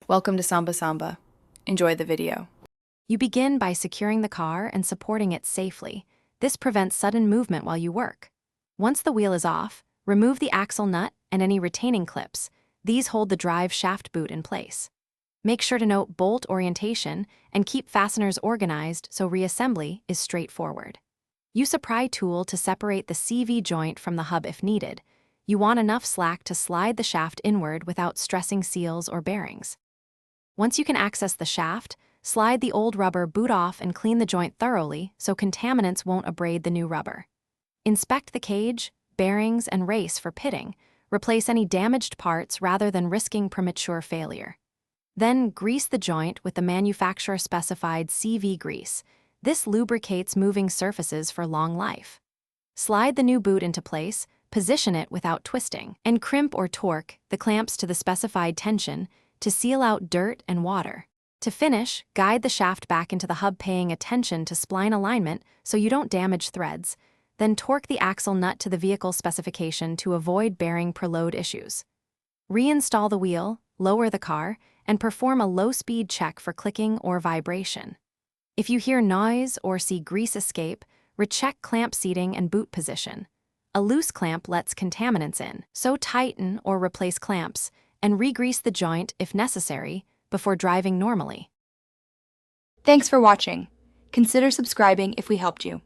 Welcome to Samba Samba. Enjoy the video. You begin by securing the car and supporting it safely. This prevents sudden movement while you work. Once the wheel is off, remove the axle nut and any retaining clips. These hold the drive shaft boot in place. Make sure to note bolt orientation and keep fasteners organized so reassembly is straightforward. Use a pry tool to separate the CV joint from the hub if needed. You want enough slack to slide the shaft inward without stressing seals or bearings. Once you can access the shaft, slide the old rubber boot off and clean the joint thoroughly so contaminants won't abrade the new rubber. Inspect the cage, bearings, and race for pitting. Replace any damaged parts rather than risking premature failure. Then grease the joint with the manufacturer-specified CV grease. This lubricates moving surfaces for long life. Slide the new boot into place, position it without twisting, and crimp or torque the clamps to the specified tension to seal out dirt and water. To finish, guide the shaft back into the hub, paying attention to spline alignment so you don't damage threads. Then torque the axle nut to the vehicle specification to avoid bearing per load issues. Reinstall the wheel, lower the car, and perform a low-speed check for clicking or vibration. If you hear noise or see grease escape, recheck clamp seating and boot position. A loose clamp lets contaminants in, so tighten or replace clamps and re-grease the joint if necessary before driving normally. Thanks for watching. Consider subscribing if we helped you.